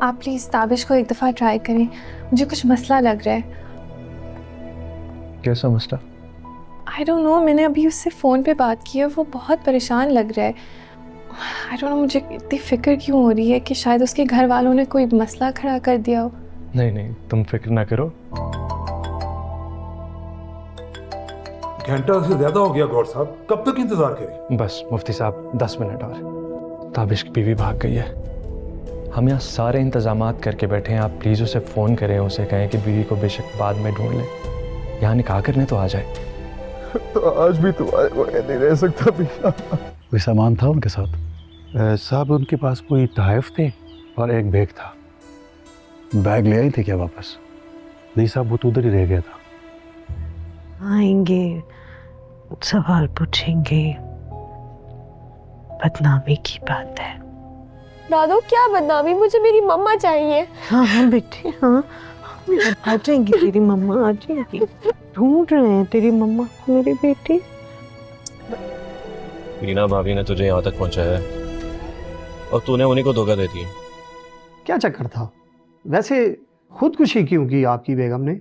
آپ پلیز تابش کو ایک دفعہ ٹرائی کریں، مجھے کچھ مسئلہ لگ رہا ہے. کیسا مسئلہ؟ آئی ڈونٹ نو، میں نے ابھی اس سے فون پہ بات کی ہے، وہ بہت پریشان لگ رہا ہے. آئی ڈونٹ نو مجھے اتنی فکر کیوں ہو رہی ہے کہ شاید اس کے گھر والوں نے کوئی مسئلہ کھڑا کر دیا ہو. نہیں تم فکر نہ کرو. گھنٹہ سے زیادہ ہو گیا گور صاحب، کب تک انتظار کریں؟ بس مفتی صاحب 10 منٹ اور. تابش کی بیوی بھاگ گئی ہے. ہم یہاں سارے انتظامات کر کے بیٹھے ہیں، آپ پلیز اسے فون کریں، اسے کہیں کہ بیوی کو بے شک بعد میں ڈھونڈ لیں، یہاں نکاح کرنے تو آ جائے. تو آج بھی تمہارے بغیر نہیں رہ سکتا بھی. کوئی سامان تھا ان کے ساتھ؟ صاحب ان کے پاس کوئی تحائف تھے اور ایک بیگ تھا. بیگ لے آئی تھی کیا واپس؟ نہیں صاحب، وہ تو ادھر ہی رہ گیا تھا. آئیں گے، سوال پوچھیں گے، بدنامی کی بات ہے. دادو کیا بدنامی؟ مجھے میری مما چاہیے. ہاں ہاں بیٹے، ہاں آ جائیں گی، تیری مما آ جائیں گی. ڈھونڈ رہے ہیں تیری مما کو میری بیٹی. مینا بھابھی نے تجھے یہاں تک پہنچایا ہے اور تو نے انہیں کو دھوکہ دیتی ہے. کیا چکر تھا ویسے؟ خودکشی کیوں کی آپ کی بیگم نے؟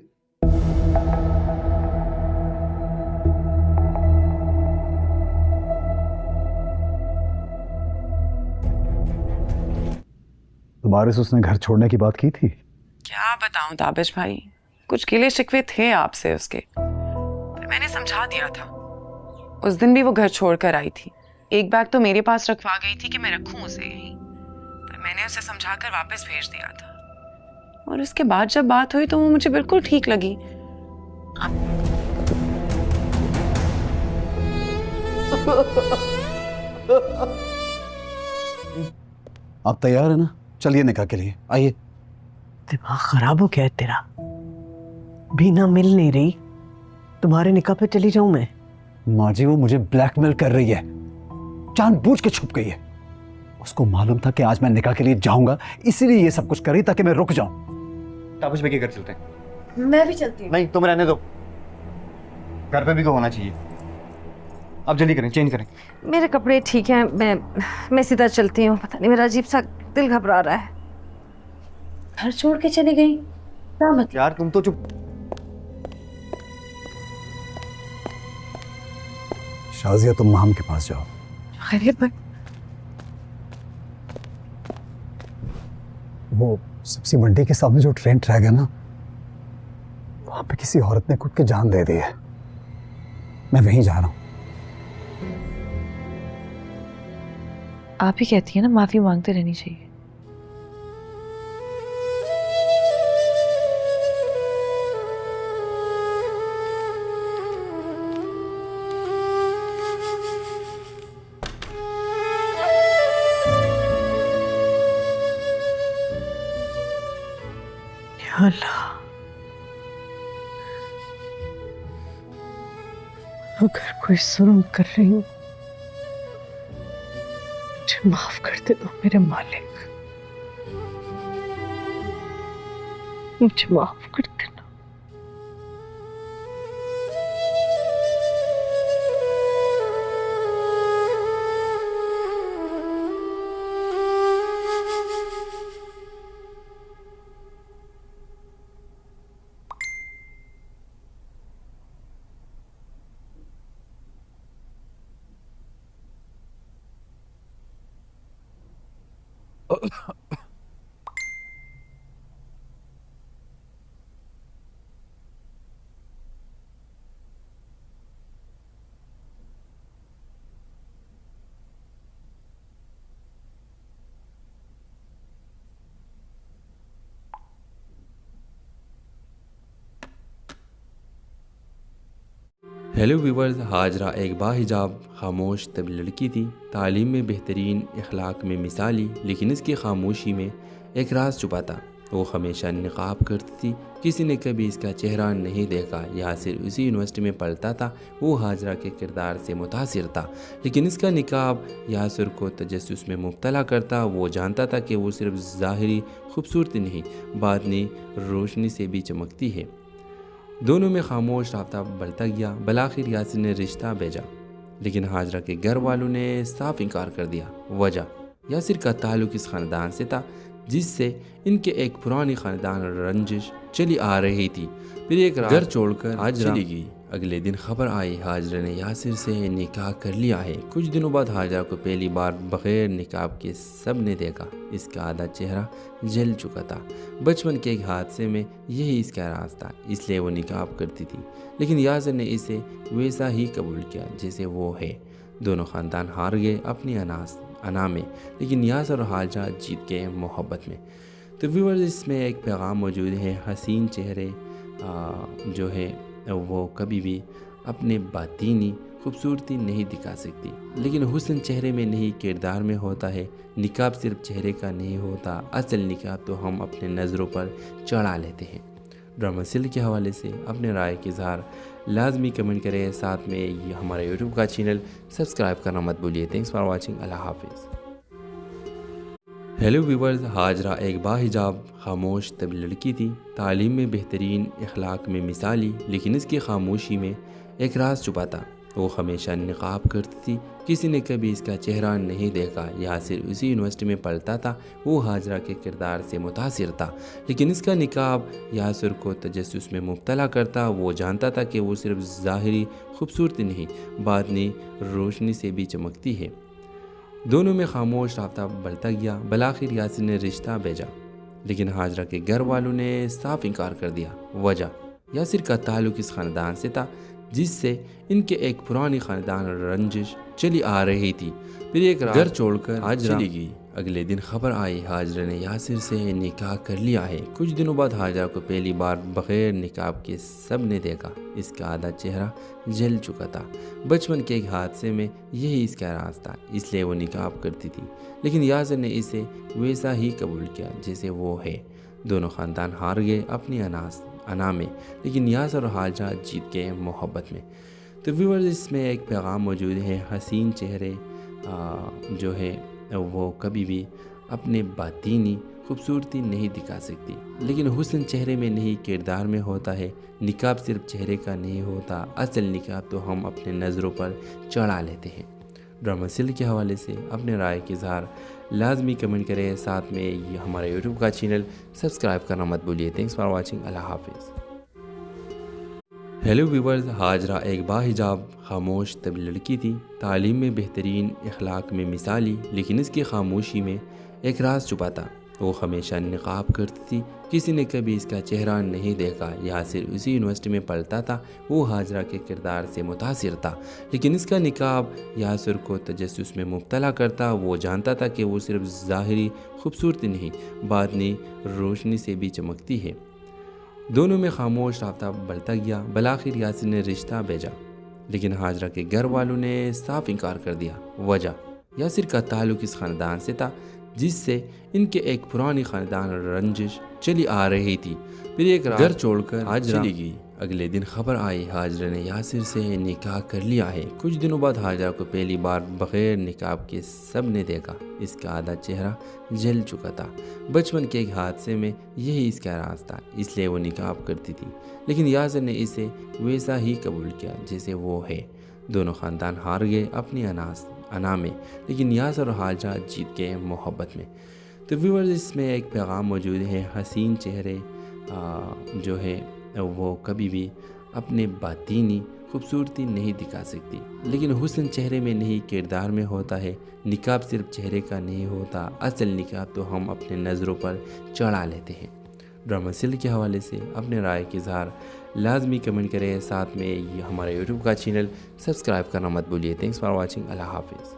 تمہارے سے اس نے گھر چھوڑنے کی بات کی تھی؟ کیا بتاؤں تابش بھائی، کچھ گلے شکوے تھے آپ سے اس کے، پر میں نے سمجھا دیا تھا. اس دن بھی وہ گھر چھوڑ کر آئی تھی، ایک بیگ تو میرے پاس رکھوا گئی تھی کہ میں رکھوں اسے یہیں، پر میں نے اسے سمجھا کر واپس بھیج دیا تھا. اور اس کے بعد جب بات ہوئی تو وہ مجھے بالکل ٹھیک لگی. آپ تیار ہیں نا؟ چلیے نکاح کے لیے، آئیے. دماغ خراب ہو گیا ہے تیرا؟ بینا مل نہیں رہی، تمہارے نکاح پہ چلی جاؤں میں؟ ماں جی وہ مجھے بلیک میل کر رہی ہے، جان بوجھ کے چھپ گئی ہے. اس کو معلوم تھا کہ آج میں نکاح کے لیے جاؤں گا، اسی لیے یہ سب کچھ کر رہی تاکہ میں رک جاؤں. تابش بھائی کے گھر چلتے ہیں. میں بھی چلتی ہوں. نہیں تم رہنے دو، گھر پہ بھی تو ہونا چاہیے. اب جلدی کریں، چینج کریں. میرے کپڑے ٹھیک ہیں، میں سیدھا چلتی ہوں. پتہ نہیں میرا عجیب سا دل گھبرا رہا ہے. گھر چھوڑ کے چلی گئی؟ کیا مطلب؟ یار تم تو چپ. شازیہ تم مام کے پاس جاؤ. خیریت بھائی؟ وہ سبزی منڈی کے سامنے جو ٹرین ٹریک ہے نا، وہاں پہ کسی عورت نے کود کے جان دے دی ہے. میں وہیں جا رہا ہوں. آپ ہی کہتی ہیں نا معافی مانگتے رہنی چاہیے. یا اللہ، اگر کوئی ظلم کر رہی ہوں مجھے معاف کر دے دو میرے مالک، مجھے معاف کر دینا. ہیلو ویورز، ہاجرہ ایک باحجاب خاموش طویل لڑکی تھی، تعلیم میں بہترین، اخلاق میں مثالی، لیکن اس کی خاموشی میں ایک راز چھپا تھا. وہ ہمیشہ نقاب کرتی تھی، کسی نے کبھی اس کا چہرہ نہیں دیکھا. یاسر اسی یونیورسٹی میں پڑھتا تھا، وہ ہاجرہ کے کردار سے متاثر تھا، لیکن اس کا نقاب یاسر کو تجسس میں مبتلا کرتا. وہ جانتا تھا کہ وہ صرف ظاہری خوبصورتی نہیں، باطنی روشنی سے بھی چمکتی ہے. دونوں میں خاموش رابطہ بڑھتا گیا. بالآخر یاسر نے رشتہ بھیجا، لیکن ہاجرہ کے گھر والوں نے صاف انکار کر دیا. وجہ، یاسر کا تعلق اس خاندان سے تھا جس سے ان کے ایک پرانی خاندان رنجش چلی آ رہی تھی۔ پھر ایک گھر چھوڑ کر ہاجرہ چلی گئی۔ اگلے دن خبر آئی ہاجرہ نے یاسر سے نکاح کر لیا ہے۔ کچھ دنوں بعد ہاجرہ کو پہلی بار بغیر نقاب کے سب نے دیکھا۔ اس کا آدھا چہرہ جل چکا تھا۔ بچپن کے ایک حادثے میں یہی اس کا راز تھا، اس لیے وہ نقاب کرتی تھی، لیکن یاسر نے اسے ویسا ہی قبول کیا جیسے وہ ہے۔ دونوں خاندان ہار گئے اپنی انا میں، لیکن یاسر اور ہاجرہ جیت گئے محبت میں۔ تو ویورز، اس میں ایک پیغام موجود ہے، حسین چہرے جو ہے وہ کبھی بھی اپنے باطینی خوبصورتی نہیں دکھا سکتی، لیکن حسن چہرے میں نہیں کردار میں ہوتا ہے۔ نقاب صرف چہرے کا نہیں ہوتا، اصل نقاب تو ہم اپنے نظروں پر چڑھا لیتے ہیں۔ ڈرامہ سیل کے حوالے سے اپنے رائے کے اظہار لازمی کمنٹ کریں، ساتھ میں یہ ہمارے یوٹیوب کا چینل سبسکرائب کرنا مت بھولیے۔ تھینکس فار واچنگ، اللہ حافظ۔ ہیلو ویورز، ہاجرہ ایک باحجاب خاموش طبی لڑکی تھی، تعلیم میں بہترین، اخلاق میں مثالی، لیکن اس کی خاموشی میں ایک راز چھپا تھا۔ وہ ہمیشہ نقاب کرتی تھی، کسی نے کبھی اس کا چہرہ نہیں دیکھا۔ یاسر اسی یونیورسٹی میں پڑھتا تھا، وہ ہاجرہ کے کردار سے متاثر تھا، لیکن اس کا نقاب یاسر کو تجسس میں مبتلا کرتا۔ وہ جانتا تھا کہ وہ صرف ظاہری خوبصورتی نہیں، باطنی روشنی سے بھی چمکتی ہے۔ دونوں میں خاموش رابطہ بڑھتا گیا۔ بالآخر یاسر نے رشتہ بھیجا، لیکن ہاجرہ کے گھر والوں نے صاف انکار کر دیا۔ وجہ، یاسر کا تعلق اس خاندان سے تھا جس سے ان کے ایک پرانی خاندان رنجش چلی آ رہی تھی۔ پھر ایک گھر چھوڑ کر ہاجرہ چلی گئی۔ اگلے دن خبر آئی ہاجرہ نے یاسر سے نکاح کر لیا ہے۔ کچھ دنوں بعد ہاجرہ کو پہلی بار بغیر نقاب کے سب نے دیکھا۔ اس کا آدھا چہرہ جل چکا تھا۔ بچپن کے ایک حادثے میں یہی اس کا راز تھا، اس لیے وہ نقاب کرتی تھی، لیکن یاسر نے اسے ویسا ہی قبول کیا جیسے وہ ہے۔ دونوں خاندان ہار گئے اپنی انا میں، لیکن یاسر اور ہاجرہ جیت گئے محبت میں۔ تو ویورز، اس میں ایک پیغام موجود ہے، حسین چہرے جو ہے وہ کبھی بھی اپنے باطینی خوبصورتی نہیں دکھا سکتی، لیکن حسن چہرے میں نہیں کردار میں ہوتا ہے۔ نقاب صرف چہرے کا نہیں ہوتا، اصل نقاب تو ہم اپنے نظروں پر چڑھا لیتے ہیں۔ ڈرامہ سیل کے حوالے سے اپنے رائے کے اظہار لازمی کمنٹ کریں، ساتھ میں یہ ہمارے یوٹیوب کا چینل سبسکرائب کرنا مت بھولیے۔ تھینکس فار واچنگ، اللہ حافظ۔ ہیلو ویورز، ہاجرہ ایک باحجاب خاموش طبی لڑکی تھی، تعلیم میں بہترین، اخلاق میں مثالی، لیکن اس کی خاموشی میں ایک راز چھپا تھا۔ وہ ہمیشہ نقاب کرتی تھی، کسی نے کبھی اس کا چہرہ نہیں دیکھا۔ یاسر اسی یونیورسٹی میں پڑھتا تھا، وہ ہاجرہ کے کردار سے متاثر تھا، لیکن اس کا نقاب یاسر کو تجسس میں مبتلا کرتا۔ وہ جانتا تھا کہ وہ صرف ظاہری خوبصورتی نہیں، باطنی روشنی سے بھی چمکتی ہے۔ دونوں میں خاموش رابطہ بڑھتا گیا۔ بالآخر یاسر نے رشتہ بھیجا، لیکن ہاجرہ کے گھر والوں نے صاف انکار کر دیا۔ وجہ، یاسر کا تعلق اس خاندان سے تھا جس سے ان کے ایک پرانی خاندان رنجش چلی آ رہی تھی۔ پھر ایک گھر چھوڑ کر ہاجرہ چلی گئی۔ اگلے دن خبر آئی ہاجرہ نے یاسر سے نکاح کر لیا ہے۔ کچھ دنوں بعد ہاجرہ کو پہلی بار بغیر نقاب کے سب نے دیکھا۔ اس کا آدھا چہرہ جل چکا تھا۔ بچپن کے ایک حادثے میں یہی اس کا راز تھا، اس لیے وہ نقاب کرتی تھی، لیکن یاسر نے اسے ویسا ہی قبول کیا جیسے وہ ہے۔ دونوں خاندان ہار گئے اپنی انا میں، لیکن یاسر اور ہاجرہ جیت گئے محبت میں۔ تو ویورز، اس میں ایک پیغام موجود ہے، حسین چہرے جو ہے وہ کبھی بھی اپنے باطینی خوبصورتی نہیں دکھا سکتی، لیکن حسن چہرے میں نہیں کردار میں ہوتا ہے۔ نقاب صرف چہرے کا نہیں ہوتا، اصل نقاب تو ہم اپنے نظروں پر چڑھا لیتے ہیں۔ ڈرامہ سیل کے حوالے سے اپنے رائے کے اظہار لازمی کمنٹ کریں، ساتھ میں یہ ہمارے یوٹیوب کا چینل سبسکرائب کرنا مت بھولیے۔ تھینکس فار واچنگ، اللہ حافظ۔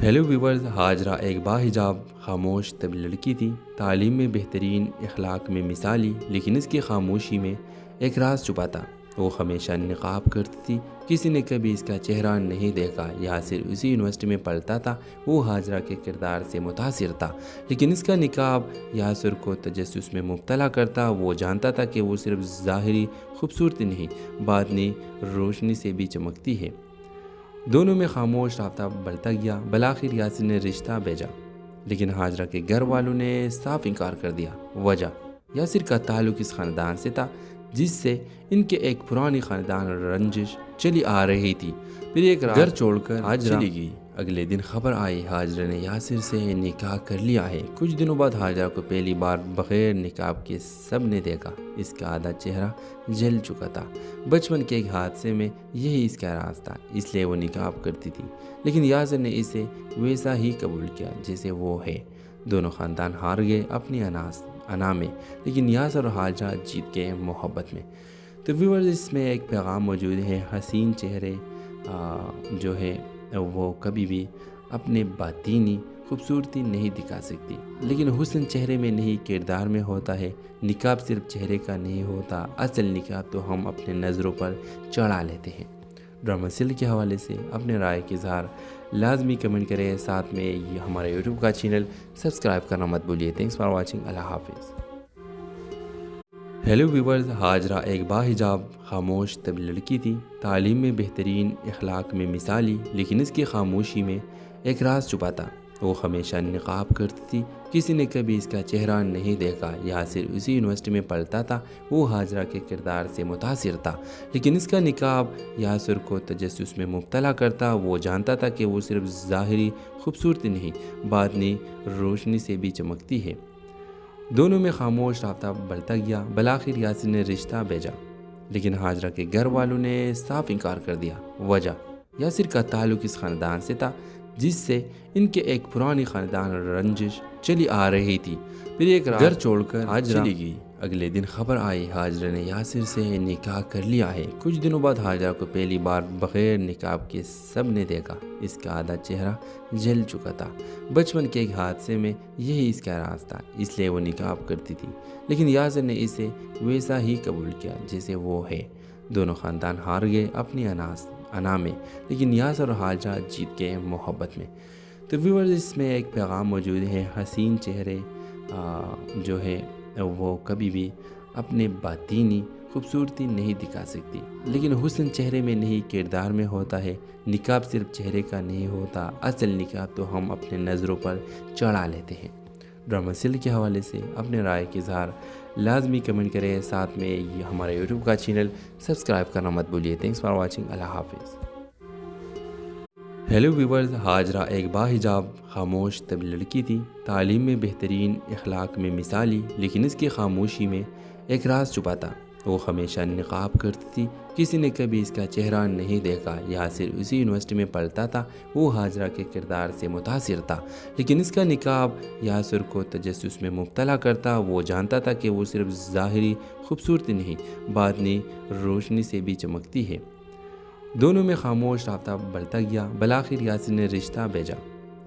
ہیلو ویورز، ہاجرہ ایک باحجاب خاموش طبی لڑکی تھی، تعلیم میں بہترین، اخلاق میں مثالی، لیکن اس کی خاموشی میں ایک راز چھپا تھا۔ وہ ہمیشہ نقاب کرتی تھی، کسی نے کبھی اس کا چہرہ نہیں دیکھا۔ یاسر اسی یونیورسٹی میں پڑھتا تھا، وہ ہاجرہ کے کردار سے متاثر تھا، لیکن اس کا نقاب یاسر کو تجسس میں مبتلا کرتا۔ وہ جانتا تھا کہ وہ صرف ظاہری خوبصورتی نہیں، باطنی روشنی سے بھی چمکتی ہے۔ دونوں میں خاموش رابطہ بڑھتا گیا۔ بالآخر یاسر نے رشتہ بھیجا، لیکن ہاجرہ کے گھر والوں نے صاف انکار کر دیا۔ وجہ، یاسر کا تعلق اس خاندان سے تھا جس سے ان کے ایک پرانی خاندان رنجش چلی آ رہی تھی۔ پھر ایک گھر چھوڑ کر ہاجرہ چلی گئی۔ اگلے دن خبر آئی حاجرہ نے یاسر سے نکاح کر لیا ہے۔ کچھ دنوں بعد حاجرہ کو پہلی بار بغیر نقاب کے سب نے دیکھا۔ اس کا آدھا چہرہ جل چکا تھا۔ بچپن کے ایک حادثے میں یہی اس کا راز تھا، اس لیے وہ نقاب کرتی تھی، لیکن یاسر نے اسے ویسا ہی قبول کیا جیسے وہ ہے۔ دونوں خاندان ہار گئے اپنی انا میں، لیکن یاسر اور حاجرہ جیت گئے محبت میں۔ تو ویورز، اس میں ایک پیغام موجود ہے، حسین چہرے جو ہے وہ کبھی بھی اپنے باطینی خوبصورتی نہیں دکھا سکتی، لیکن حسن چہرے میں نہیں کردار میں ہوتا ہے۔ نقاب صرف چہرے کا نہیں ہوتا، اصل نقاب تو ہم اپنے نظروں پر چڑھا لیتے ہیں۔ ڈرامہ سیریل کے حوالے سے اپنے رائے کے اظہار لازمی کمنٹ کریں، ساتھ میں یہ ہمارے یوٹیوب کا چینل سبسکرائب کرنا مت بھولیے۔ تھینکس فار واچنگ، اللہ حافظ۔ ہیلو ویورز، حاجرہ ایک باحجاب خاموش طب لڑکی تھی، تعلیم میں بہترین، اخلاق میں مثالی، لیکن اس کی خاموشی میں ایک راز چھپا تھا۔ وہ ہمیشہ نقاب کرتی تھی، کسی نے کبھی اس کا چہرہ نہیں دیکھا۔ یاسر اسی یونیورسٹی میں پڑھتا تھا، وہ حاجرہ کے کردار سے متاثر تھا، لیکن اس کا نقاب یاسر کو تجسس میں مبتلا کرتا۔ وہ جانتا تھا کہ وہ صرف ظاہری خوبصورتی نہیں، باطنی روشنی سے بھی چمکتی ہے۔ دونوں میں خاموش رابطہ بڑھتا گیا۔ بالآخر یاسر نے رشتہ بھیجا، لیکن حاجرہ کے گھر والوں نے صاف انکار کر دیا۔ وجہ، یاسر کا تعلق اس خاندان سے تھا جس سے ان کے ایک پرانی خاندان رنجش چلی آ رہی تھی۔ پھر ایک رات گھر چھوڑ کر حاجرہ چلی گئی۔ اگلے دن خبر آئی حاجرہ نے یاسر سے نکاح کر لیا ہے۔ کچھ دنوں بعد حاجرہ کو پہلی بار بغیر نقاب کے سب نے دیکھا۔ اس کا آدھا چہرہ جل چکا تھا۔ بچپن کے ایک حادثے میں یہی اس کا راز تھا، اس لیے وہ نقاب کرتی تھی، لیکن یاسر نے اسے ویسا ہی قبول کیا جیسے وہ ہے۔ دونوں خاندان ہار گئے اپنی انا میں، لیکن یاسر اور حاجرہ جیت گئے محبت میں۔ تو ویورز، اس میں ایک پیغام موجود ہے، حسین چہرے جو ہے وہ کبھی بھی اپنے باطینی خوبصورتی نہیں دکھا سکتی، لیکن حسن چہرے میں نہیں کردار میں ہوتا ہے۔ نقاب صرف چہرے کا نہیں ہوتا، اصل نقاب تو ہم اپنے نظروں پر چڑھا لیتے ہیں۔ ڈرامہ سیریل کے حوالے سے اپنے رائے کے اظہار لازمی کمنٹ کریں، ساتھ میں یہ ہمارے یوٹیوب کا چینل سبسکرائب کرنا مت بھولیے۔ تھینکس فار واچنگ، اللہ حافظ۔ ہیلو ویورز، حاجرہ ایک باحجاب خاموش طب لڑکی تھی، تعلیم میں بہترین، اخلاق میں مثالی، لیکن اس کی خاموشی میں ایک راز چھپا تھا۔ وہ ہمیشہ نقاب کرتی تھی، کسی نے کبھی اس کا چہرہ نہیں دیکھا۔ یاسر اسی یونیورسٹی میں پڑھتا تھا، وہ حاجرہ کے کردار سے متاثر تھا، لیکن اس کا نقاب یاسر کو تجسس میں مبتلا کرتا۔ وہ جانتا تھا کہ وہ صرف ظاہری خوبصورتی نہیں، باطنی روشنی سے بھی چمکتی ہے۔ دونوں میں خاموش رابطہ بڑھتا گیا۔ بالآخر یاسر نے رشتہ بھیجا،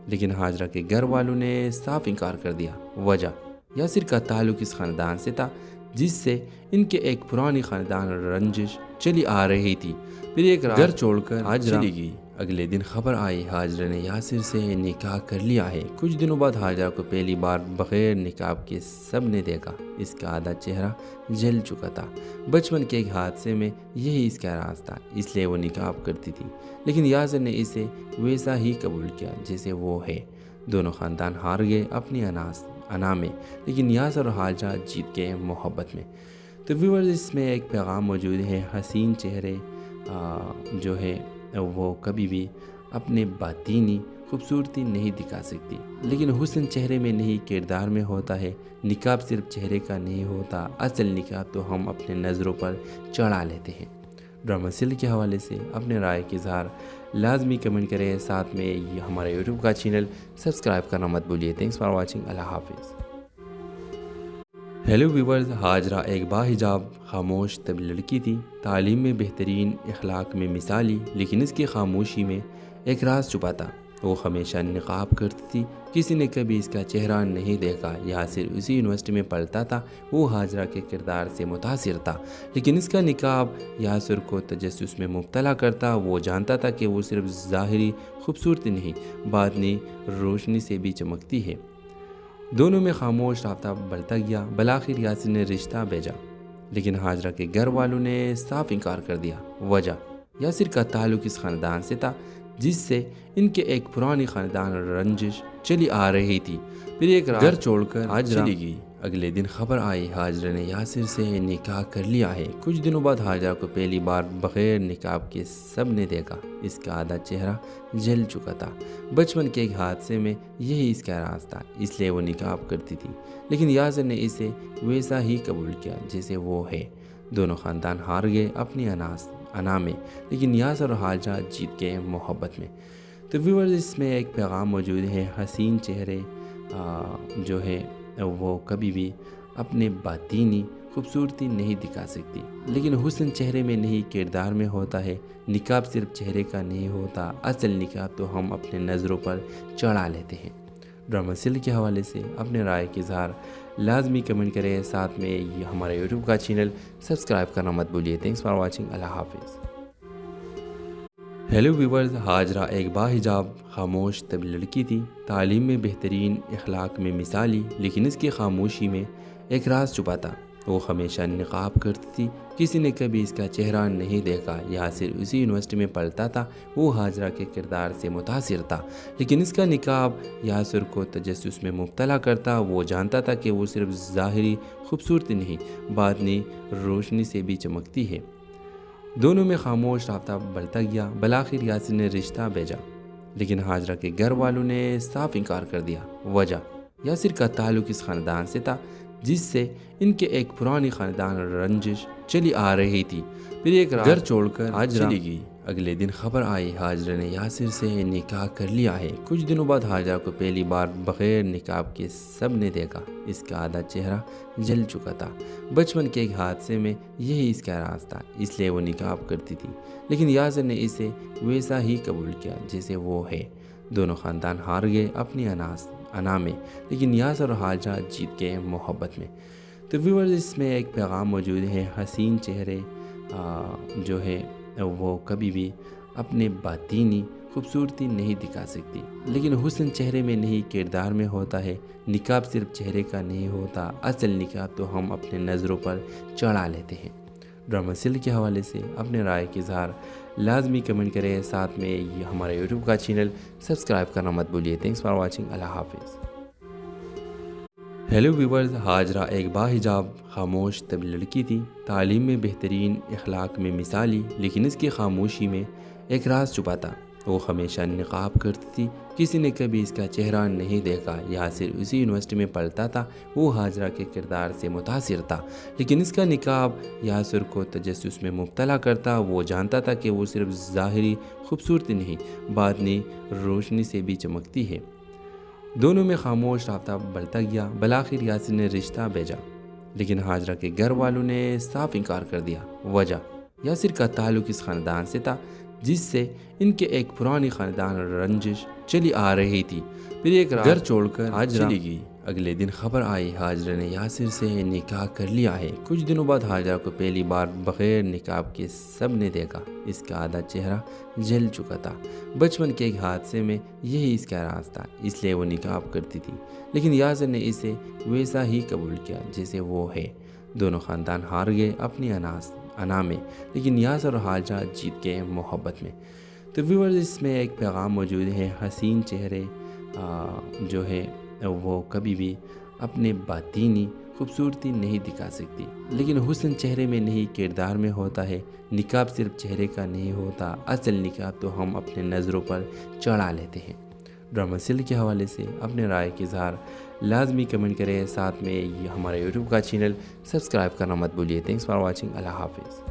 لیکن حاجرہ کے گھر والوں نے صاف انکار کر دیا۔ وجہ، یاسر کا تعلق اس خاندان سے تھا جس سے ان کے ایک پرانی خاندان رنجش چلی آ رہی تھی۔ پھر ایک رات گھر چھوڑ کر حاجرہ چلی گئی۔ اگلے دن خبر آئی حاجرہ نے یاسر سے نکاح کر لیا ہے۔ کچھ دنوں بعد حاجرہ کو پہلی بار بغیر نقاب کے سب نے دیکھا۔ اس کا آدھا چہرہ جل چکا تھا۔ بچپن کے ایک حادثے میں یہی اس کا راز تھا، اس لیے وہ نقاب کرتی تھی، لیکن یاسر نے اسے ویسا ہی قبول کیا جیسے وہ ہے۔ دونوں خاندان ہار گئے اپنی انا میں، لیکن یاسر اور حاجرہ جیت گئے محبت میں۔ تو ویورز، اس میں ایک پیغام موجود ہے، حسین چہرے جو ہے وہ کبھی بھی اپنے باطینی خوبصورتی نہیں دکھا سکتی، لیکن حسن چہرے میں نہیں کردار میں ہوتا ہے۔ نقاب صرف چہرے کا نہیں ہوتا، اصل نقاب تو ہم اپنے نظروں پر چڑھا لیتے ہیں۔ ڈرامہ سیریل کے حوالے سے اپنے رائے کے اظہار لازمی کمنٹ کریں، ساتھ میں یہ ہمارے یوٹیوب کا چینل سبسکرائب کرنا مت بھولیے۔ تھینکس فار واچنگ، اللہ حافظ۔ ہیلو ویورز، حاجرہ ایک باحجاب خاموش طب لڑکی تھی، تعلیم میں بہترین، اخلاق میں مثالی، لیکن اس کی خاموشی میں ایک راز چھپا تھا۔ وہ ہمیشہ نقاب کرتی تھی، کسی نے کبھی اس کا چہرہ نہیں دیکھا۔ یاسر اسی یونیورسٹی میں پڑھتا تھا، وہ حاجرہ کے کردار سے متاثر تھا، لیکن اس کا نقاب یاسر کو تجسس میں مبتلا کرتا۔ وہ جانتا تھا کہ وہ صرف ظاہری خوبصورتی نہیں، باطنی روشنی سے بھی چمکتی ہے۔ دونوں میں خاموش رابطہ بڑھتا گیا۔ بالآخر یاسر نے رشتہ بھیجا، لیکن حاجرہ کے گھر والوں نے صاف انکار کر دیا۔ وجہ، یاسر کا تعلق اس خاندان سے تھا جس سے ان کے ایک پرانی خاندان رنجش چلی آ رہی تھی۔ پھر ایک رات گھر چھوڑ کر حاجرہ چلی گئی۔ اگلے دن خبر آئی حاجرہ نے یاسر سے نکاح کر لیا ہے۔ کچھ دنوں بعد حاجرہ کو پہلی بار بغیر نقاب کے سب نے دیکھا۔ اس کا آدھا چہرہ جل چکا تھا۔ بچپن کے ایک حادثے میں یہی اس کا راز تھا، اس لیے وہ نقاب کرتی تھی، لیکن یاسر نے اسے ویسا ہی قبول کیا جیسے وہ ہے۔ دونوں خاندان ہار گئے اپنی انا میں، لیکن یاسر اور حاجرہ جیت گئے محبت میں۔ تو ویورز، اس میں ایک پیغام موجود ہے، حسین چہرے جو ہے وہ کبھی بھی اپنے باطینی خوبصورتی نہیں دکھا سکتی، لیکن حسن چہرے میں نہیں کردار میں ہوتا ہے۔ نقاب صرف چہرے کا نہیں ہوتا، اصل نقاب تو ہم اپنے نظروں پر چڑھا لیتے ہیں۔ ڈرامہ سیریل کے حوالے سے اپنے رائے کے اظہار لازمی کمنٹ کریں، ساتھ میں یہ ہمارا یوٹیوب کا چینل سبسکرائب کرنا مت بھولیے۔ تھینکس فار واچنگ، اللہ حافظ۔ ہیلو ویورز، حاجرہ ایک باحجاب خاموش طبی لڑکی تھی، تعلیم میں بہترین، اخلاق میں مثالی، لیکن اس کی خاموشی میں ایک راز چھپا تھا۔ وہ ہمیشہ نقاب کرتی تھی، کسی نے کبھی اس کا چہرہ نہیں دیکھا۔ یاسر اسی یونیورسٹی میں پڑھتا تھا، وہ حاجرہ کے کردار سے متاثر تھا، لیکن اس کا نقاب یاسر کو تجسس میں مبتلا کرتا۔ وہ جانتا تھا کہ وہ صرف ظاہری خوبصورتی نہیں، باطنی روشنی سے بھی چمکتی ہے۔ دونوں میں خاموش رابطہ بڑھتا گیا۔ بالآخر یاسر نے رشتہ بھیجا، لیکن حاجرہ کے گھر والوں نے صاف انکار کر دیا۔ وجہ، یاسر کا تعلق اس خاندان سے تھا جس سے ان کے ایک پرانی خاندان رنجش چلی آ رہی تھی۔ پھر ایک رات گھر چھوڑ کر حاجرہ چلی گئی۔ اگلے دن خبر آئی حاجرہ نے یاسر سے نکاح کر لیا ہے۔ کچھ دنوں بعد حاجرہ کو پہلی بار بغیر نقاب کے سب نے دیکھا۔ اس کا آدھا چہرہ جل چکا تھا۔ بچپن کے ایک حادثے میں یہی اس کا راز تھا، اس لیے وہ نقاب کرتی تھی، لیکن یاسر نے اسے ویسا ہی قبول کیا جیسے وہ ہے۔ دونوں خاندان ہار گئے اپنی انا میں، لیکن یاسر اور حاجرہ جیت گئے محبت میں۔ تو ویورز، اس میں ایک پیغام موجود ہے، حسین چہرے جو ہے وہ کبھی بھی اپنے باطینی خوبصورتی نہیں دکھا سکتی، لیکن حسن چہرے میں نہیں کردار میں ہوتا ہے۔ نقاب صرف چہرے کا نہیں ہوتا، اصل نقاب تو ہم اپنے نظروں پر چڑھا لیتے ہیں۔ ڈرامہ سیریل کے حوالے سے اپنے رائے کے اظہار لازمی کمنٹ کریں، ساتھ میں یہ ہمارا یوٹیوب کا چینل سبسکرائب کرنا مت بھولیے۔ تھینکس فار واچنگ، اللہ حافظ۔ ہیلو ویورز، حاجرہ ایک باحجاب خاموش طبی لڑکی تھی، تعلیم میں بہترین، اخلاق میں مثالی، لیکن اس کی خاموشی میں ایک راز چھپا تھا۔ وہ ہمیشہ نقاب کرتی تھی، کسی نے کبھی اس کا چہرہ نہیں دیکھا۔ یاسر اسی یونیورسٹی میں پڑھتا تھا، وہ حاجرہ کے کردار سے متاثر تھا، لیکن اس کا نقاب یاسر کو تجسس میں مبتلا کرتا۔ وہ جانتا تھا کہ وہ صرف ظاہری خوبصورتی نہیں، باطنی روشنی سے بھی چمکتی ہے۔ دونوں میں خاموش رابطہ بڑھتا گیا۔ بالآخر یاسر نے رشتہ بھیجا، لیکن حاجرہ کے گھر والوں نے صاف انکار کر دیا۔ وجہ، یاسر کا تعلق اس خاندان سے تھا جس سے ان کے ایک پرانی خاندان رنجش چلی آ رہی تھی۔ پھر ایک رات گھر چھوڑ کر حاجرہ چلی گئی۔ اگلے دن خبر آئی حاجرہ نے یاسر سے نکاح کر لیا ہے۔ کچھ دنوں بعد حاجرہ کو پہلی بار بغیر نقاب کے سب نے دیکھا۔ اس کا آدھا چہرہ جل چکا تھا۔ بچپن کے ایک حادثے میں یہی اس کا راز تھا، اس لیے وہ نقاب کرتی تھی، لیکن یاسر نے اسے ویسا ہی قبول کیا جیسے وہ ہے۔ دونوں خاندان ہار گئے اپنی انا میں، لیکن یاسر اور حاجرہ جیت گئے محبت میں۔ تو ویورز، اس میں ایک پیغام موجود ہے، حسین چہرے جو ہے وہ کبھی بھی اپنے باطینی خوبصورتی نہیں دکھا سکتی، لیکن حسن چہرے میں نہیں کردار میں ہوتا ہے۔ نقاب صرف چہرے کا نہیں ہوتا، اصل نقاب تو ہم اپنے نظروں پر چڑھا لیتے ہیں۔ ڈرامہ سیریل کے حوالے سے اپنے رائے کے اظہار لازمی کمنٹ کریں، ساتھ میں یہ ہمارا یوٹیوب کا چینل سبسکرائب کرنا مت بھولیے۔ تھینکس فار واچنگ، اللہ حافظ۔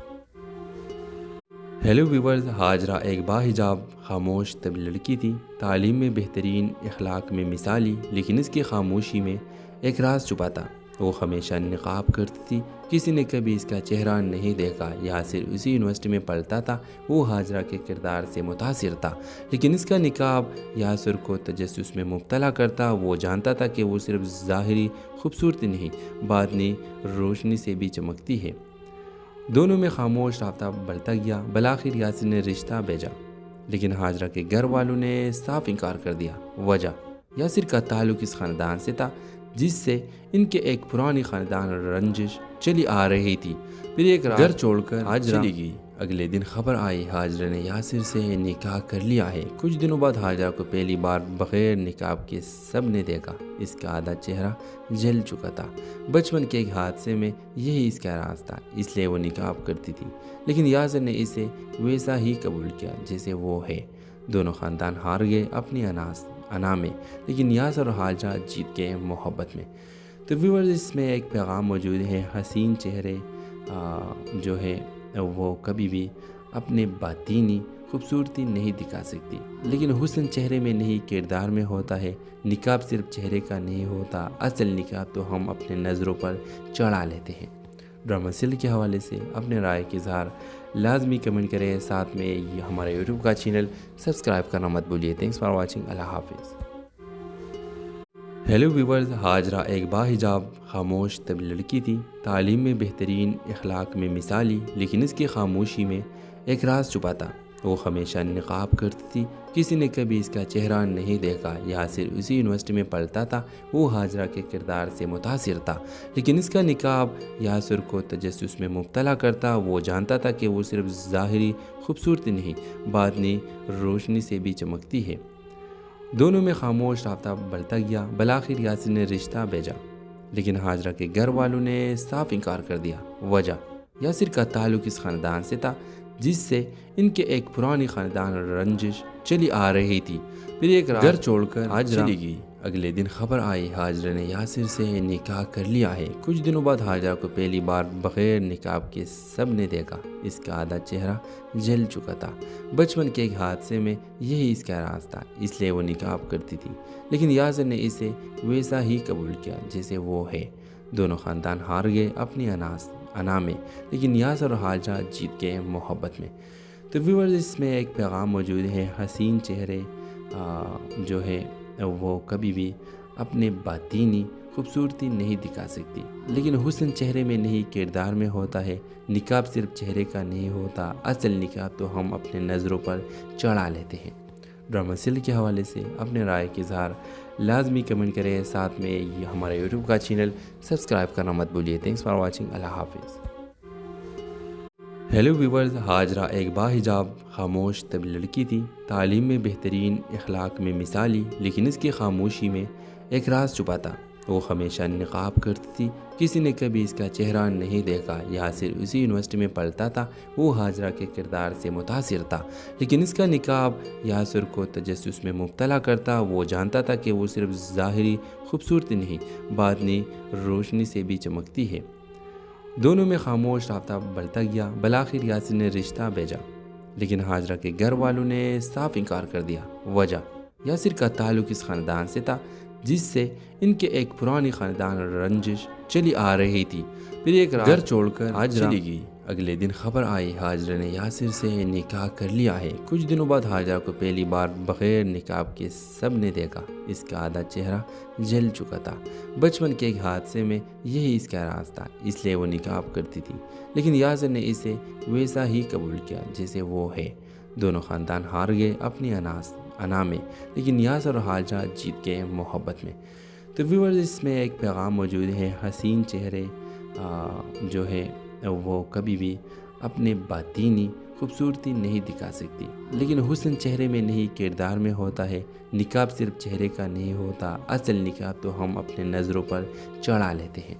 ہیلو ویورز، حاجرہ ایک باحجاب خاموش طبی لڑکی تھی، تعلیم میں بہترین، اخلاق میں مثالی، لیکن اس کی خاموشی میں ایک راز چھپا تھا۔ وہ ہمیشہ نقاب کرتی تھی، کسی نے کبھی اس کا چہرہ نہیں دیکھا۔ یاسر اسی یونیورسٹی میں پڑھتا تھا، وہ حاجرہ کے کردار سے متاثر تھا، لیکن اس کا نقاب یاسر کو تجسس میں مبتلا کرتا۔ وہ جانتا تھا کہ وہ صرف ظاہری خوبصورتی نہیں، باطنی روشنی سے بھی چمکتی ہے۔ دونوں میں خاموش رابطہ بڑھتا گیا۔ بالآخر یاسر نے رشتہ بھیجا، لیکن حاجرہ کے گھر والوں نے صاف انکار کر دیا۔ وجہ، یاسر کا تعلق اس خاندان سے تھا جس سے ان کے ایک پرانی خاندان رنجش چلی آ رہی تھی۔ پھر ایک رات گھر چھوڑ کر حاجرہ چلی گئی۔ اگلے دن خبر آئی حاجرہ نے یاسر سے نکاح کر لیا ہے۔ کچھ دنوں بعد حاجرہ کو پہلی بار بغیر نقاب کے سب نے دیکھا۔ اس کا آدھا چہرہ جل چکا تھا۔ بچپن کے ایک حادثے میں یہی اس کا راز تھا، اس لیے وہ نقاب کرتی تھی، لیکن یاسر نے اسے ویسا ہی قبول کیا جیسے وہ ہے۔ دونوں خاندان ہار گئے اپنی انا میں، لیکن یاسر اور حاجرہ جیت گئے محبت میں۔ تو ویورز، اس میں ایک پیغام موجود ہے، حسین چہرے جو ہے وہ کبھی بھی اپنے باطینی خوبصورتی نہیں دکھا سکتی، لیکن حسن چہرے میں نہیں کردار میں ہوتا ہے۔ نقاب صرف چہرے کا نہیں ہوتا، اصل نقاب تو ہم اپنے نظروں پر چڑھا لیتے ہیں۔ ڈرامہ سیریل کے حوالے سے اپنے رائے کے اظہار لازمی کمنٹ کریں، ساتھ میں یہ ہمارے یوٹیوب کا چینل سبسکرائب کرنا مت بھولیے۔ تھینکس فار واچنگ، اللہ حافظ۔ ہیلو ویورز، حاجرہ ایک باحجاب خاموش طب لڑکی تھی، تعلیم میں بہترین، اخلاق میں مثالی، لیکن اس کی خاموشی میں ایک راز چھپا تھا۔ وہ ہمیشہ نقاب کرتی تھی، کسی نے کبھی اس کا چہرہ نہیں دیکھا۔ یاسر اسی یونیورسٹی میں پڑھتا تھا، وہ حاجرہ کے کردار سے متاثر تھا، لیکن اس کا نقاب یاسر کو تجسس میں مبتلا کرتا۔ وہ جانتا تھا کہ وہ صرف ظاہری خوبصورتی نہیں، باطنی روشنی سے بھی چمکتی ہے۔ دونوں میں خاموش رابطہ بڑھتا گیا۔ بالآخر یاسر نے رشتہ بھیجا، لیکن حاجرہ کے گھر والوں نے صاف انکار کر دیا۔ وجہ، یاسر کا تعلق اس خاندان سے تھا جس سے ان کے ایک پرانی خاندان رنجش چلی آ رہی تھی۔ پھر ایک رات گھر چھوڑ کر حاجرہ چلی گئی۔ اگلے دن خبر آئی حاجرہ نے یاسر سے نکاح کر لیا ہے۔ کچھ دنوں بعد حاجرہ کو پہلی بار بغیر نقاب کے سب نے دیکھا۔ اس کا آدھا چہرہ جل چکا تھا۔ بچپن کے ایک حادثے میں یہی اس کا راز تھا، اس لیے وہ نقاب کرتی تھی، لیکن یاسر نے اسے ویسا ہی قبول کیا جیسے وہ ہے۔ دونوں خاندان ہار گئے اپنی انا میں، لیکن یاسر اور حاجرہ جیت گئے محبت میں۔ تو ویورز، اس میں ایک پیغام موجود ہے، حسین چہرے جو ہے وہ کبھی بھی اپنے باطینی خوبصورتی نہیں دکھا سکتی، لیکن حسن چہرے میں نہیں کردار میں ہوتا ہے۔ نقاب صرف چہرے کا نہیں ہوتا، اصل نقاب تو ہم اپنے نظروں پر چڑھا لیتے ہیں۔ ڈرامہ سیریل کے حوالے سے اپنے رائے کے اظہار لازمی کمنٹ کریں، ساتھ میں یہ ہمارے یوٹیوب کا چینل سبسکرائب کرنا مت بھولیے۔ تھینکس فار واچنگ، اللہ حافظ۔ ہیلو ویورز، حاجرہ ایک باحجاب خاموش طب لڑکی تھی، تعلیم میں بہترین، اخلاق میں مثالی، لیکن اس کی خاموشی میں ایک راز چھپا تھا۔ وہ ہمیشہ نقاب کرتی تھی، کسی نے کبھی اس کا چہرہ نہیں دیکھا۔ یاسر اسی یونیورسٹی میں پڑھتا تھا، وہ حاجرہ کے کردار سے متاثر تھا، لیکن اس کا نقاب یاسر کو تجسس میں مبتلا کرتا۔ وہ جانتا تھا کہ وہ صرف ظاہری خوبصورتی نہیں، باطنی روشنی سے بھی چمکتی ہے۔ دونوں میں خاموش رابطہ بڑھتا گیا۔ بالآخر یاسر نے رشتہ بھیجا، لیکن حاجرہ کے گھر والوں نے صاف انکار کر دیا۔ وجہ، یاسر کا تعلق اس خاندان سے تھا جس سے ان کے ایک پرانی خاندان رنجش چلی آ رہی تھی۔ پھر ایک رات گھر چھوڑ کر حاجرہ چلی گئی۔ اگلے دن خبر آئی حاجرہ نے یاسر سے نکاح کر لیا ہے۔ کچھ دنوں بعد حاجرہ کو پہلی بار بغیر نقاب کے سب نے دیکھا۔ اس کا آدھا چہرہ جل چکا تھا۔ بچپن کے ایک حادثے میں یہی اس کا راز تھا، اس لیے وہ نقاب کرتی تھی، لیکن یاسر نے اسے ویسا ہی قبول کیا جیسے وہ ہے۔ دونوں خاندان ہار گئے اپنی انا میں، لیکن یاسر اور حاجرہ جیت گئے محبت میں۔ تو ویورز، اس میں ایک پیغام موجود ہے، حسین چہرے جو ہے وہ کبھی بھی اپنے باطینی خوبصورتی نہیں دکھا سکتی، لیکن حسن چہرے میں نہیں کردار میں ہوتا ہے۔ نقاب صرف چہرے کا نہیں ہوتا، اصل نقاب تو ہم اپنے نظروں پر چڑھا لیتے ہیں۔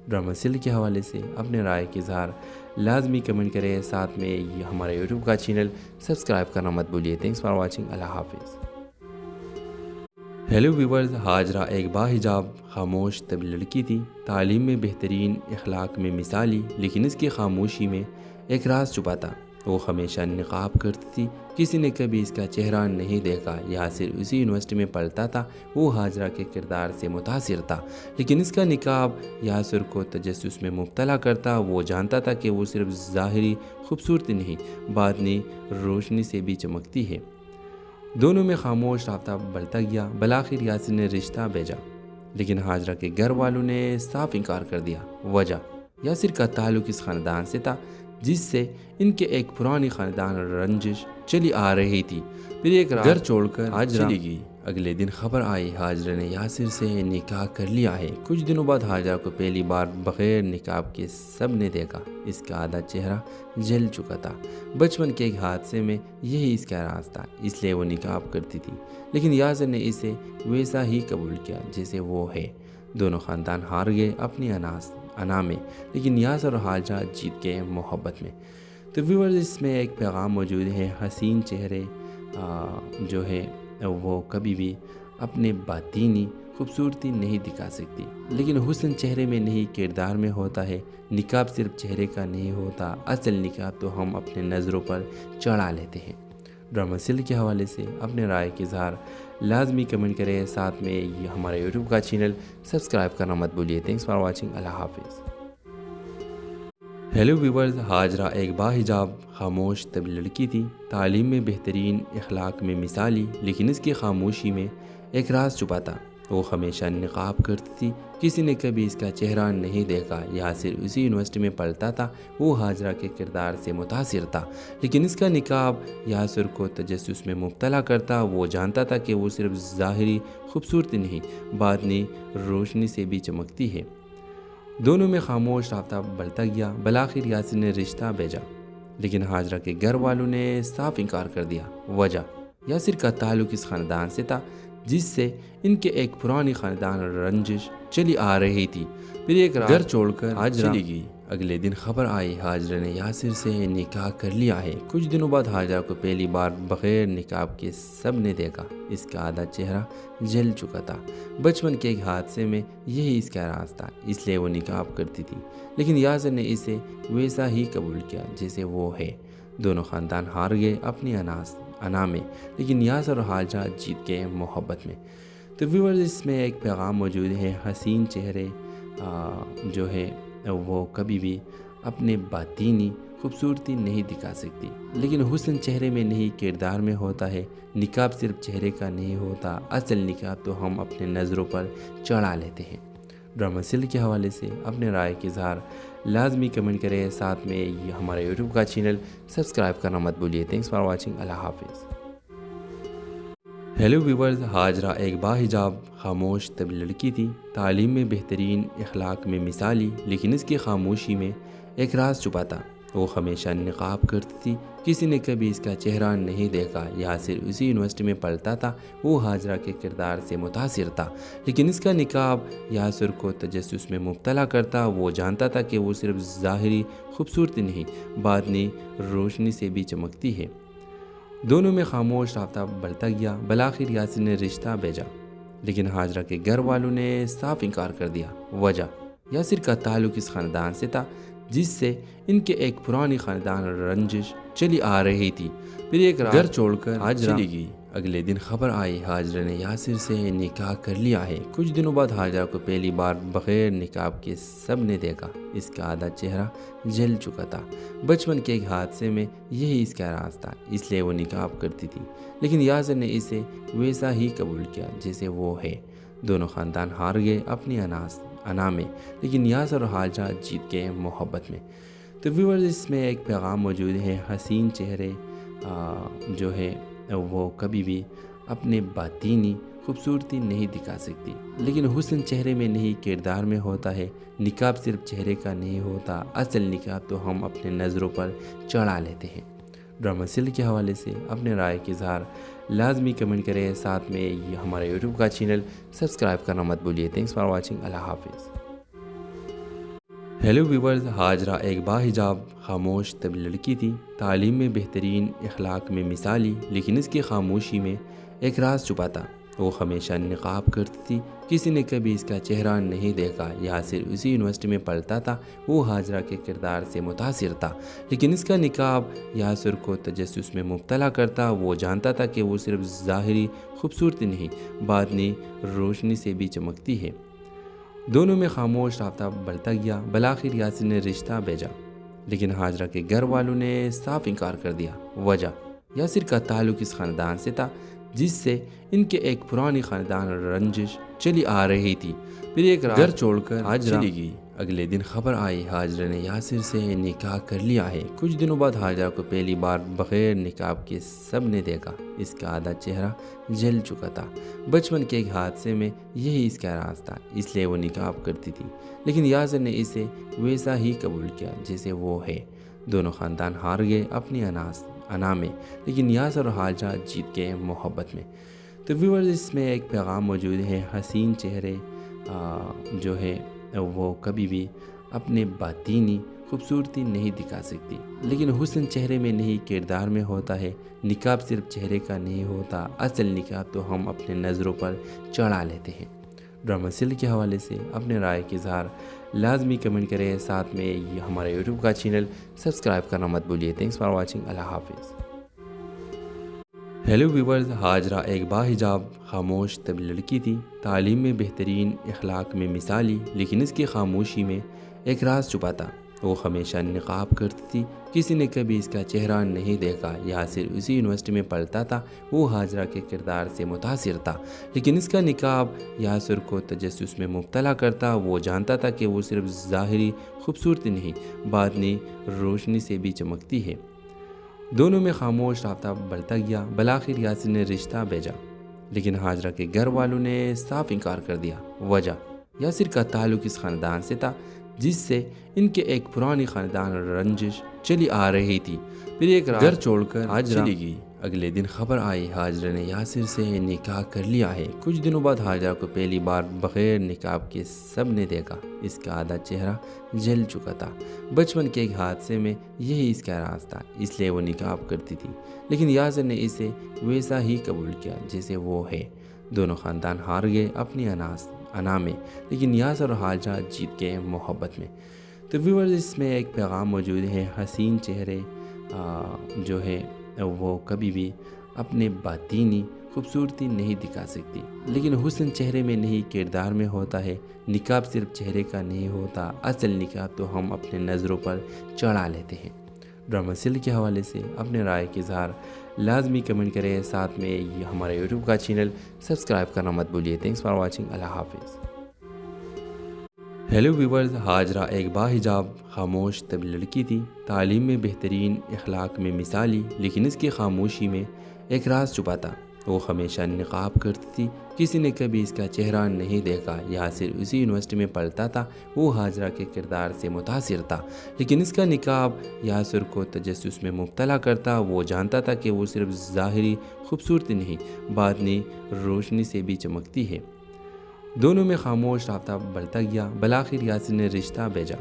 ڈرامہ سیریل کے حوالے سے اپنے رائے کے اظہار لازمی کمنٹ کریں، ساتھ میں یہ ہمارے یوٹیوب کا چینل سبسکرائب کرنا مت بھولیے۔ تھینکس فار واچنگ، اللہ حافظ۔ ہیلو ویورز، حاجرہ ایک باحجاب خاموش طب لڑکی تھی، تعلیم میں بہترین، اخلاق میں مثالی، لیکن اس کی خاموشی میں ایک راز چھپا تھا۔ وہ ہمیشہ نقاب کرتی تھی، کسی نے کبھی اس کا چہرہ نہیں دیکھا۔ یاسر اسی یونیورسٹی میں پڑھتا تھا، وہ حاجرہ کے کردار سے متاثر تھا، لیکن اس کا نقاب یاسر کو تجسس میں مبتلا کرتا۔ وہ جانتا تھا کہ وہ صرف ظاہری خوبصورتی نہیں، باطنی روشنی سے بھی چمکتی ہے۔ دونوں میں خاموش رابطہ بڑھتا گیا۔ بالآخر یاسر نے رشتہ بھیجا، لیکن حاجرہ کے گھر والوں نے صاف انکار کر دیا۔ وجہ، یاسر کا تعلق اس خاندان سے تھا جس سے ان کے ایک پرانی خاندان رنجش چلی آ رہی تھی۔ پھر ایک رات گھر چھوڑ کر حاجرہ چلی گئی۔ اگلے دن خبر آئی حاجرہ نے یاسر سے نکاح کر لیا ہے۔ کچھ دنوں بعد حاجرہ کو پہلی بار بغیر نقاب کے سب نے دیکھا۔ اس کا آدھا چہرہ جل چکا تھا۔ بچپن کے ایک حادثے میں یہی اس کا راز تھا، اس لیے وہ نقاب کرتی تھی، لیکن یاسر نے اسے ویسا ہی قبول کیا جیسے وہ ہے۔ دونوں خاندان ہار گئے اپنی انا میں، لیکن یاسر اور حاجرہ جیت گئے محبت میں۔ تو ویورز، اس میں ایک پیغام موجود ہے، حسین چہرے جو ہے وہ کبھی بھی اپنے باطینی خوبصورتی نہیں دکھا سکتی، لیکن حسن چہرے میں نہیں کردار میں ہوتا ہے۔ نقاب صرف چہرے کا نہیں ہوتا، اصل نقاب تو ہم اپنے نظروں پر چڑھا لیتے ہیں۔ ڈرامہ سیل کے حوالے سے اپنے رائے کے اظہار لازمی کمنٹ کریں، ساتھ میں یہ ہمارا یوٹیوب کا چینل سبسکرائب کرنا مت بھولیے۔ تھینکس فار واچنگ، اللہ حافظ۔ ہیلو ویورز، حاجرہ ایک باحجاب خاموش طبی لڑکی تھی، تعلیم میں بہترین، اخلاق میں مثالی، لیکن اس کی خاموشی میں ایک راز چھپا تھا۔ وہ ہمیشہ نقاب کرتی تھی، کسی نے کبھی اس کا چہرہ نہیں دیکھا۔ یاسر اسی یونیورسٹی میں پڑھتا تھا، وہ حاجرہ کے کردار سے متاثر تھا، لیکن اس کا نقاب یاسر کو تجسس میں مبتلا کرتا۔ وہ جانتا تھا کہ وہ صرف ظاہری خوبصورتی نہیں، باطنی روشنی سے بھی چمکتی ہے۔ دونوں میں خاموش رابطہ بڑھتا گیا۔ بالآخر یاسر نے رشتہ بھیجا، لیکن حاجرہ کے گھر والوں نے صاف انکار کر دیا۔ وجہ، یاسر کا تعلق اس خاندان سے تھا جس سے ان کے ایک پرانی خاندان رنجش چلی آ رہی تھی۔ پھر ایک گھر چھوڑ کر حاجرہ چلی گئی۔ اگلے دن خبر آئی حاجرہ نے یاسر سے نکاح کر لیا ہے۔ کچھ دنوں بعد حاجرہ کو پہلی بار بغیر نقاب کے سب نے دیکھا۔ اس کا آدھا چہرہ جل چکا تھا۔ بچپن کے ایک حادثے میں یہی اس کا راز تھا، اس لیے وہ نقاب کرتی تھی، لیکن یاسر نے اسے ویسا ہی قبول کیا جیسے وہ ہے۔ دونوں خاندان ہار گئے اپنی انا میں، لیکن یاسر اور حاجرہ جیت گئے محبت میں۔ تو ویورز، اس میں ایک پیغام موجود ہے، حسین چہرے جو ہے وہ کبھی بھی اپنے باطینی خوبصورتی نہیں دکھا سکتی، لیکن حسن چہرے میں نہیں کردار میں ہوتا ہے۔ نقاب صرف چہرے کا نہیں ہوتا، اصل نقاب تو ہم اپنے نظروں پر چڑھا لیتے ہیں۔ ڈرامہ سیل کے حوالے سے اپنے رائے کے اظہار لازمی کمنٹ کریں، ساتھ میں یہ ہمارا یوٹیوب کا چینل سبسکرائب کرنا مت بھولیے۔ تھینکس فار واچنگ، اللہ حافظ۔ ہیلو ویورز، حاجرہ ایک باحجاب خاموش طبی لڑکی تھی، تعلیم میں بہترین، اخلاق میں مثالی، لیکن اس کی خاموشی میں ایک راز چھپا تھا۔ وہ ہمیشہ نقاب کرتی تھی، کسی نے کبھی اس کا چہرہ نہیں دیکھا۔ یاسر اسی یونیورسٹی میں پڑھتا تھا، وہ حاجرہ کے کردار سے متاثر تھا، لیکن اس کا نقاب یاسر کو تجسس میں مبتلا کرتا۔ وہ جانتا تھا کہ وہ صرف ظاہری خوبصورتی نہیں، باطنی روشنی سے بھی چمکتی ہے۔ دونوں میں خاموش رابطہ بڑھتا گیا۔ بالآخر یاسر نے رشتہ بھیجا، لیکن حاجرہ کے گھر والوں نے صاف انکار کر دیا۔ وجہ، یاسر کا تعلق اس خاندان سے تھا جس سے ان کے ایک پرانی خاندان رنجش چلی آ رہی تھی۔ پھر ایک گھر چھوڑ کر حاجرہ چلی گئی۔ اگلے دن خبر آئی حاجرہ نے یاسر سے نکاح کر لیا ہے۔ کچھ دنوں بعد حاجرہ کو پہلی بار بغیر نقاب کے سب نے دیکھا۔ اس کا آدھا چہرہ جل چکا تھا۔ بچپن کے ایک حادثے میں یہی اس کا راز تھا، اس لیے وہ نقاب کرتی تھی، لیکن یاسر نے اسے ویسا ہی قبول کیا جیسے وہ ہے۔ دونوں خاندان ہار گئے اپنی انا میں، لیکن یاسر اور حاجرہ جیت گئے محبت میں۔ تو ویورز، اس میں ایک پیغام موجود ہے، حسین چہرے جو ہے وہ کبھی بھی اپنے باطینی خوبصورتی نہیں دکھا سکتی، لیکن حسن چہرے میں نہیں کردار میں ہوتا ہے۔ نقاب صرف چہرے کا نہیں ہوتا، اصل نقاب تو ہم اپنے نظروں پر چڑھا لیتے ہیں۔ ڈرامہ سیل کے حوالے سے اپنے رائے کے اظہار لازمی کمنٹ کریں، ساتھ میں یہ ہمارا یوٹیوب کا چینل سبسکرائب کرنا مت بھولیے۔ تھینکس فار واچنگ، اللہ حافظ۔ ہیلو ویورز، حاجرہ ایک باحجاب خاموش طبی لڑکی تھی، تعلیم میں بہترین، اخلاق میں مثالی، لیکن اس کی خاموشی میں ایک راز چھپا تھا۔ وہ ہمیشہ نقاب کرتی تھی، کسی نے کبھی اس کا چہرہ نہیں دیکھا۔ یاسر اسی یونیورسٹی میں پڑھتا تھا، وہ حاجرہ کے کردار سے متاثر تھا، لیکن اس کا نقاب یاسر کو تجسس میں مبتلا کرتا۔ وہ جانتا تھا کہ وہ صرف ظاہری خوبصورتی نہیں، باطنی روشنی سے بھی چمکتی ہے۔ دونوں میں خاموش رابطہ بڑھتا گیا۔ بالآخر یاسر نے رشتہ بھیجا، لیکن حاجرہ کے گھر والوں نے صاف انکار کر دیا۔ وجہ، یاسر کا تعلق اس خاندان سے تھا جس سے ان کے ایک پرانی خاندان رنجش چلی آ رہی تھی۔ پھر ایک گھر چھوڑ کر حاجرہ چلی گئی۔ اگلے دن خبر آئی حاجرہ نے یاسر سے نکاح کر لیا ہے۔ کچھ دنوں بعد حاجرہ کو پہلی بار بغیر نقاب کے سب نے دیکھا۔ اس کا آدھا چہرہ جل چکا تھا۔ بچپن کے ایک حادثے میں یہی اس کا راز تھا، اس لیے وہ نقاب کرتی تھی، لیکن یاسر نے اسے ویسا ہی قبول کیا جیسے وہ ہے۔ دونوں خاندان ہار گئے اپنی انا میں، لیکن یاسر اور حاجرہ جیت گئے محبت میں۔ تو ویورز، اس میں ایک پیغام موجود ہے، حسین چہرے جو ہے وہ کبھی بھی اپنے باطینی خوبصورتی نہیں دکھا سکتی، لیکن حسن چہرے میں نہیں کردار میں ہوتا ہے۔ نقاب صرف چہرے کا نہیں ہوتا، اصل نقاب تو ہم اپنے نظروں پر چڑھا لیتے ہیں۔ ڈرامہ سیریل کے حوالے سے اپنے رائے کے اظہار لازمی کمنٹ کریں، ساتھ میں یہ ہمارے یوٹیوب کا چینل سبسکرائب کرنا مت بھولیے۔ تھینکس فار واچنگ، اللہ حافظ۔ ہیلو ویورز، حاجرہ ایک باحجاب خاموش طبی لڑکی تھی، تعلیم میں بہترین، اخلاق میں مثالی، لیکن اس کی خاموشی میں ایک راز چھپا تھا۔ وہ ہمیشہ نقاب کرتی تھی، کسی نے کبھی اس کا چہرہ نہیں دیکھا۔ یاسر اسی یونیورسٹی میں پڑھتا تھا، وہ حاجرہ کے کردار سے متاثر تھا، لیکن اس کا نقاب یاسر کو تجسس میں مبتلا کرتا۔ وہ جانتا تھا کہ وہ صرف ظاہری خوبصورتی نہیں، باطنی روشنی سے بھی چمکتی ہے۔ دونوں میں خاموش رابطہ بڑھتا گیا۔ بالآخر یاسر نے رشتہ بھیجا، لیکن حاجرہ کے گھر والوں نے صاف انکار کر دیا۔ وجہ، یاسر کا تعلق اس خاندان سے تھا جس سے ان کے ایک پرانی خاندان رنجش چلی آ رہی تھی۔ پھر ایک گھر چھوڑ کر حاجرہ چلی گئی۔ اگلے دن خبر آئی حاجرہ نے یاسر سے نکاح کر لیا ہے۔ کچھ دنوں بعد حاجرہ کو پہلی بار بغیر نقاب کے سب نے دیکھا۔ اس کا آدھا چہرہ جل چکا تھا۔ بچپن کے ایک حادثے میں یہی اس کا راز تھا، اس لیے وہ نقاب کرتی تھی، لیکن یاسر نے اسے ویسا ہی قبول کیا جیسے وہ ہے۔ دونوں خاندان ہار گئے اپنی انا میں، لیکن یاسر اور حاجرہ جیت گئے محبت میں۔ تو ویورز، اس میں ایک پیغام موجود ہے، حسین چہرے جو ہے وہ کبھی بھی اپنے باطینی خوبصورتی نہیں دکھا سکتی، لیکن حسن چہرے میں نہیں کردار میں ہوتا ہے۔ نقاب صرف چہرے کا نہیں ہوتا، اصل نقاب تو ہم اپنے نظروں پر چڑھا لیتے ہیں۔ ڈرامہ سیریل کے حوالے سے اپنے رائے کے اظہار لازمی کمنٹ کریں، ساتھ میں یہ ہمارے یوٹیوب کا چینل سبسکرائب کرنا مت بھولیے۔ تھینکس فار واچنگ، اللہ حافظ۔ ہیلو ویورز، حاجرہ ایک باحجاب خاموش طبی لڑکی تھی، تعلیم میں بہترین، اخلاق میں مثالی، لیکن اس کی خاموشی میں ایک راز چھپا تھا۔ وہ ہمیشہ نقاب کرتی تھی، کسی نے کبھی اس کا چہرہ نہیں دیکھا۔ یاسر اسی یونیورسٹی میں پڑھتا تھا، وہ حاجرہ کے کردار سے متاثر تھا، لیکن اس کا نقاب یاسر کو تجسس میں مبتلا کرتا۔ وہ جانتا تھا کہ وہ صرف ظاہری خوبصورتی نہیں، باطنی روشنی سے بھی چمکتی ہے۔ دونوں میں خاموش رابطہ بڑھتا گیا۔ بالآخر یاسر نے رشتہ بھیجا،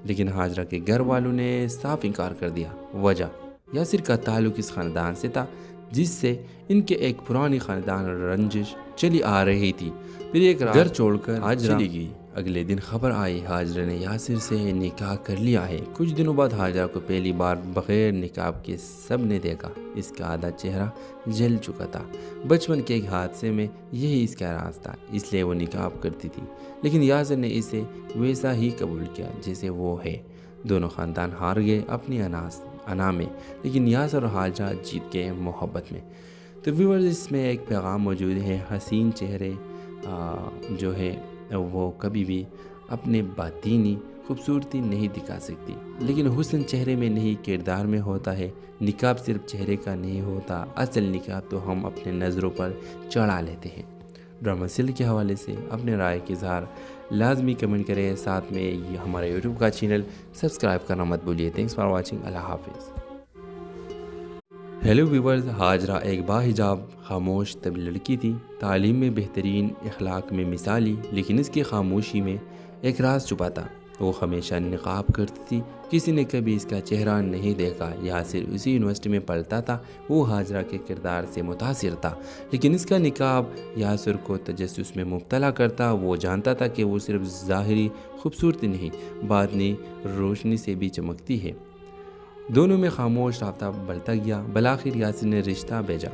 لیکن حاجرہ کے گھر والوں نے صاف انکار کر دیا۔ وجہ، یاسر کا تعلق اس خاندان سے تھا جس سے ان کے ایک پرانی خاندان رنجش چلی آ رہی تھی۔ پھر ایک گھر چھوڑ کر حاجرہ چلی گئی۔ اگلے دن خبر آئی حاجرہ نے یاسر سے نکاح کر لیا ہے۔ کچھ دنوں بعد حاجرہ کو پہلی بار بغیر نقاب کے سب نے دیکھا۔ اس کا آدھا چہرہ جل چکا تھا۔ بچپن کے ایک حادثے میں یہی اس کا راز تھا، اس لیے وہ نقاب کرتی تھی، لیکن یاسر نے اسے ویسا ہی قبول کیا جیسے وہ ہے۔ دونوں خاندان ہار گئے اپنی انا میں، لیکن یاسر اور حاجرہ جیت گئے محبت میں۔ تو ویورز، اس میں ایک پیغام موجود ہے، حسین چہرے جو ہے وہ کبھی بھی اپنے باطینی خوبصورتی نہیں دکھا سکتی، لیکن حسن چہرے میں نہیں کردار میں ہوتا ہے۔ نقاب صرف چہرے کا نہیں ہوتا، اصل نقاب تو ہم اپنے نظروں پر چڑھا لیتے ہیں۔ ڈرامہ سیریل کے حوالے سے اپنے رائے کے اظہار لازمی کمنٹ کریں، ساتھ میں یہ ہمارے یوٹیوب کا چینل سبسکرائب کرنا مت بھولیے۔ تھینکس فار واچنگ، اللہ حافظ۔ ہیلو ویورز، حاجرہ ایک باحجاب خاموش طبی لڑکی تھی، تعلیم میں بہترین، اخلاق میں مثالی، لیکن اس کی خاموشی میں ایک راز چھپا تھا۔ وہ ہمیشہ نقاب کرتی تھی، کسی نے کبھی اس کا چہرہ نہیں دیکھا۔ یاسر اسی یونیورسٹی میں پڑھتا تھا، وہ حاجرہ کے کردار سے متاثر تھا، لیکن اس کا نقاب یاسر کو تجسس میں مبتلا کرتا۔ وہ جانتا تھا کہ وہ صرف ظاہری خوبصورتی نہیں، باطنی روشنی سے بھی چمکتی ہے۔ دونوں میں خاموش رابطہ بڑھتا گیا۔ بالآخر یاسر نے رشتہ بھیجا،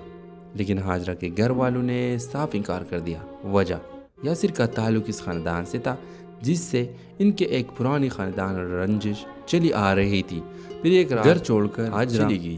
لیکن حاجرہ کے گھر والوں نے صاف انکار کر دیا۔ وجہ، یاسر کا تعلق اس خاندان سے تھا جس سے ان کے ایک پرانی خاندان رنجش چلی آ رہی تھی۔ پھر ایک گھر چھوڑ کر حاجرہ چلی گئی۔